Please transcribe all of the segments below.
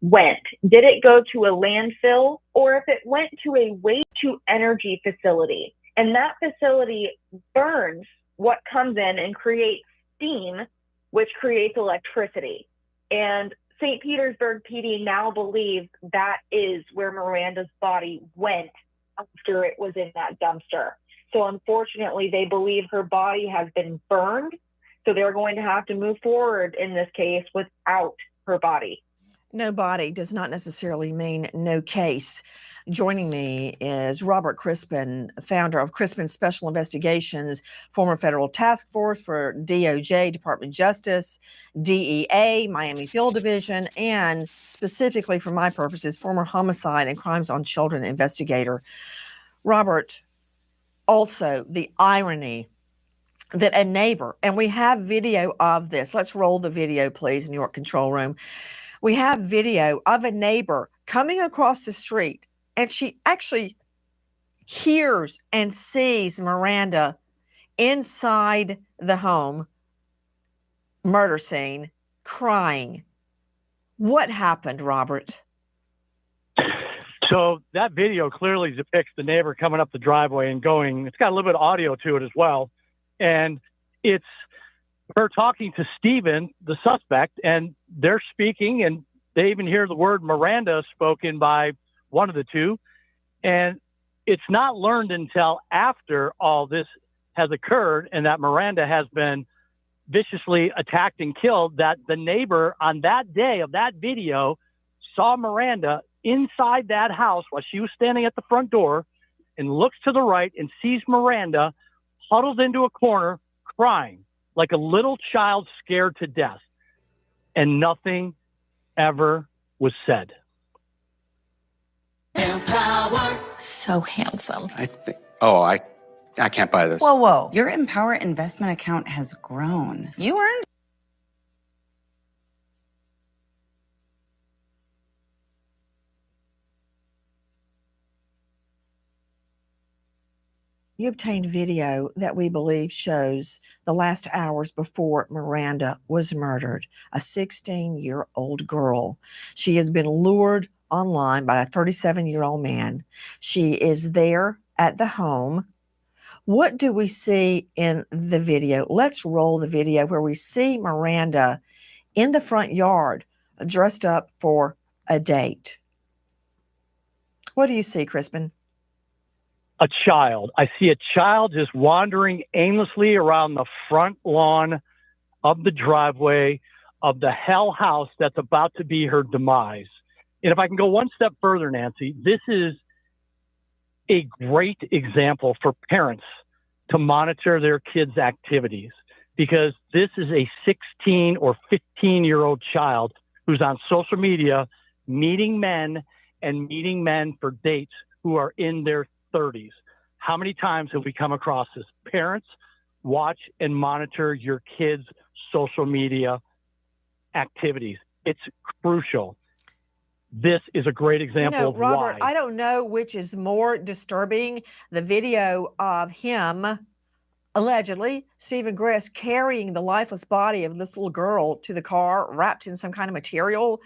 went. Did it go to a landfill, or if it went to a waste to energy facility? And that facility burns what comes in and creates steam, which creates electricity. And St. Petersburg PD now believes that is where Miranda's body went after it was in that dumpster. So unfortunately, they believe her body has been burned. So they're going to have to move forward in this case without her body. No body does not necessarily mean no case. Joining me is Robert Crispin, founder of Crispin Special Investigations, former federal task force for DOJ, Department of Justice, DEA, Miami Field Division, and specifically for my purposes, former homicide and crimes on children investigator. Robert, also the irony that a neighbor, and we have video of this. Let's roll the video, please, New York control room. We have video of a neighbor coming across the street, and she actually hears and sees Miranda inside the home murder scene crying. What happened, Robert? So that video clearly depicts the neighbor coming up the driveway and going. It's got a little bit of audio to it as well. And it's her talking to Stephen, the suspect, and they're speaking, and they even hear the word Miranda spoken by one of the two. And it's not learned until after all this has occurred and that Miranda has been viciously attacked and killed that the neighbor on that day of that video saw Miranda inside that house while she was standing at the front door and looks to the right and sees Miranda huddled into a corner crying like a little child scared to death. And nothing ever was said. Empower. So handsome. I can't buy this. Whoa. Your Empower investment account has grown. You earned. You obtained video that we believe shows the last hours before Miranda was murdered, a 16-year-old girl. She has been lured online by a 37-year-old man. She is there at the home. What do we see in the video? Let's roll the video where we see Miranda in the front yard dressed up for a date. What do you see, Crispin? A child. I see a child just wandering aimlessly around the front lawn of the driveway of the hell house that's about to be her demise. And if I can go one step further, Nancy, this is a great example for parents to monitor their kids' activities, because this is a 16 or 15-year-old child who's on social media meeting men for dates who are in their 30s. How many times have we come across this? Parents, watch and monitor your kids' social media activities. It's crucial. This is a great example of Robert, why. I don't know which is more disturbing, the video of him, allegedly, Stephen Gress, carrying the lifeless body of this little girl to the car wrapped in some kind of material,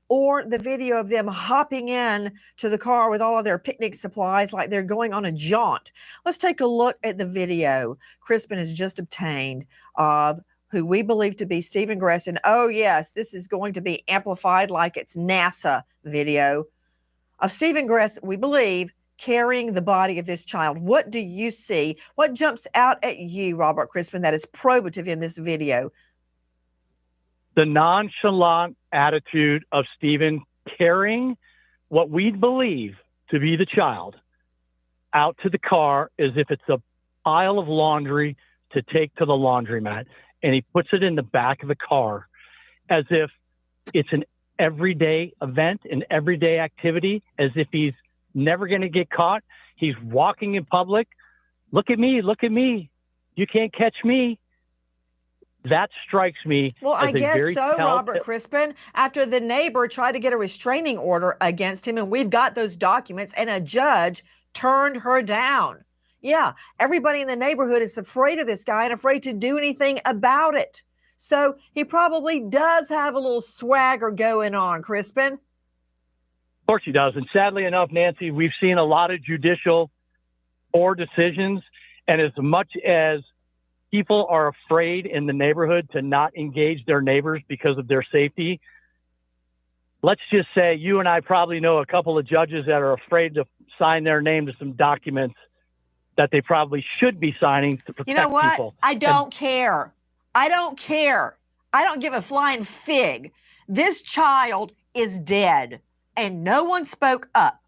or the video of them hopping in to the car with all of their picnic supplies like they're going on a jaunt. Let's take a look at the video Crispin has just obtained of who we believe to be Stephen Gress. And oh yes, this is going to be amplified like it's NASA video of Stephen Gress, we believe, carrying the body of this child. What do you see? What jumps out at you, Robert Crispin, that is probative in this video? The nonchalant attitude of Stephen carrying what we believe to be the child out to the car as if it's a pile of laundry to take to the laundromat. And he puts it in the back of the car as if it's an everyday event, an everyday activity, as if he's never going to get caught. He's walking in public. Look at me. You can't catch me. That strikes me. Well, as I guess very so, Robert Crispin, after the neighbor tried to get a restraining order against him, and we've got those documents, and a judge turned her down. Yeah, everybody in the neighborhood is afraid of this guy and afraid to do anything about it. So he probably does have a little swagger going on, Crispin. course he does. And sadly enough, Nancy, we've seen a lot of judicial poor decisions. And as much as people are afraid in the neighborhood to not engage their neighbors because of their safety, let's just say you and I probably know a couple of judges that are afraid to sign their name to some documents that they probably should be signing to protect people. You know what? I don't care. I don't care. I don't give a flying fig. This child is dead, and no one spoke up.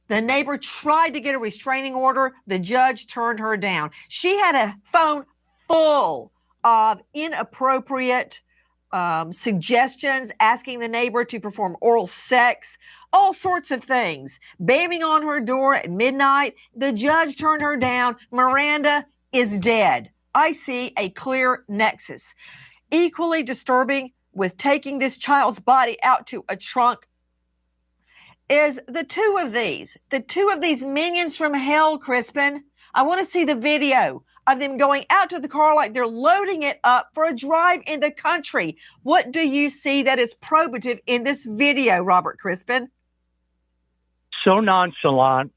The neighbor tried to get a restraining order. The judge turned her down. She had a phone full of inappropriate suggestions, asking the neighbor to perform oral sex, all sorts of things, banging on her door at midnight. The judge turned her down. Miranda is dead. I see a clear nexus. Equally disturbing with taking this child's body out to a trunk is the two of these minions from hell, Crispin. I want to see the video of them going out to the car like they're loading it up for a drive in the country. What do you see that is probative in this video, Robert Crispin? So nonchalant,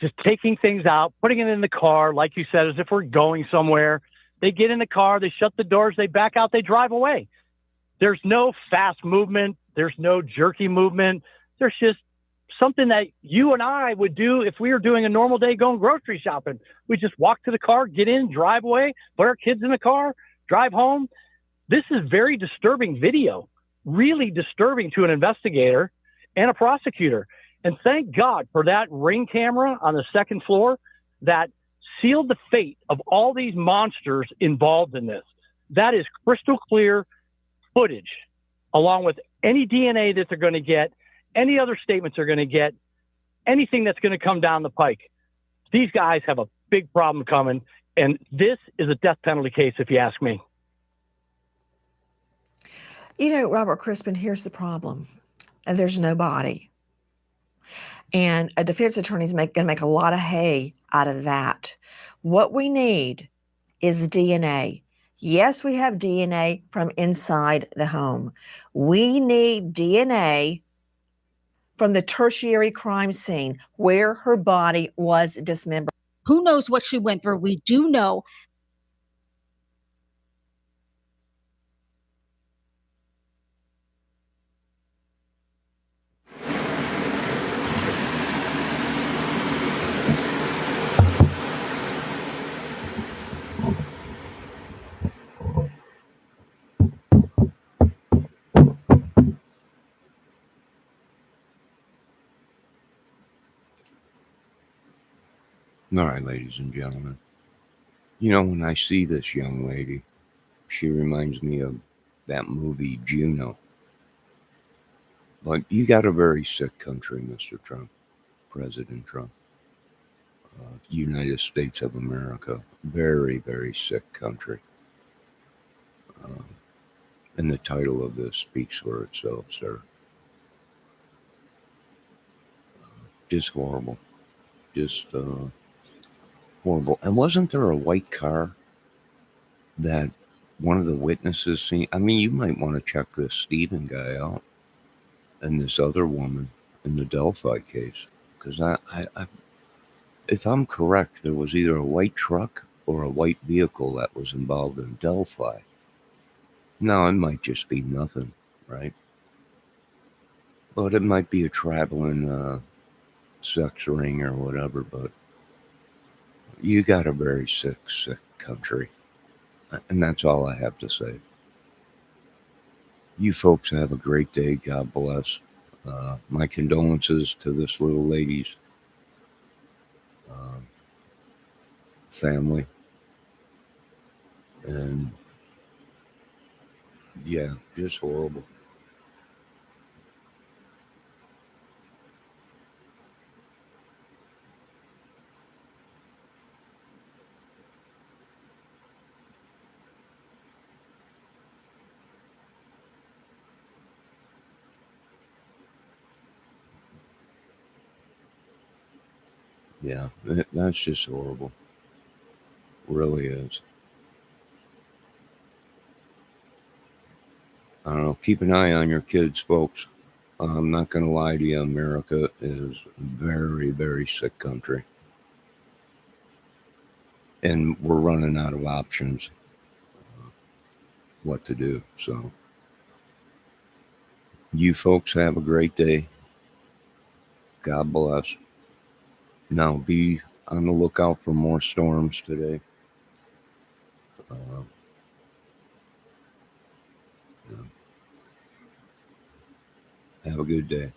just taking things out, putting it in the car, like you said, as if we're going somewhere. They get in the car, they shut the doors, they back out, they drive away. There's no fast movement. There's no jerky movement. There's just something that you and I would do if we were doing a normal day going grocery shopping. We just walk to the car, get in, drive away, put our kids in the car, drive home. This is very disturbing video, really disturbing to an investigator and a prosecutor. And thank God for that Ring camera on the second floor that sealed the fate of all these monsters involved in this. That is crystal clear footage, along with any DNA that they're going to get, any other statements they're going to get, anything that's going to come down the pike. These guys have a big problem coming, and this is a death penalty case, if you ask me. You know, Robert Crispin, here's the problem. And there's no body. And a defense attorney is going to make a lot of hay out of that. What we need is DNA. Yes, we have DNA from inside the home. We need DNA from the tertiary crime scene where her body was dismembered. Who knows what she went through? We do know. All right, ladies and gentlemen. You know, when I see this young lady, she reminds me of that movie Juno. But you got a very sick country, Mr. Trump, President Trump. United States of America, very, very sick country. And the title of this speaks for itself, sir. Just horrible. Just horrible. And wasn't there a white car that one of the witnesses seen? I mean, you might want to check this Stephen guy out and this other woman in the Delphi case. Because I, if I'm correct, there was either a white truck or a white vehicle that was involved in Delphi. Now, it might just be nothing, right? But it might be a traveling sex ring or whatever, but you got a very sick country. And that's all I have to say. You folks have a great day. God bless. My condolences to this little lady's family. And yeah, just horrible. Yeah, that's just horrible. Really is. I don't know. Keep an eye on your kids, folks. I'm not going to lie to you. America is a very, very sick country. And we're running out of options what to do. So you folks have a great day. God bless. Now be on the lookout for more storms today. Yeah. Have a good day.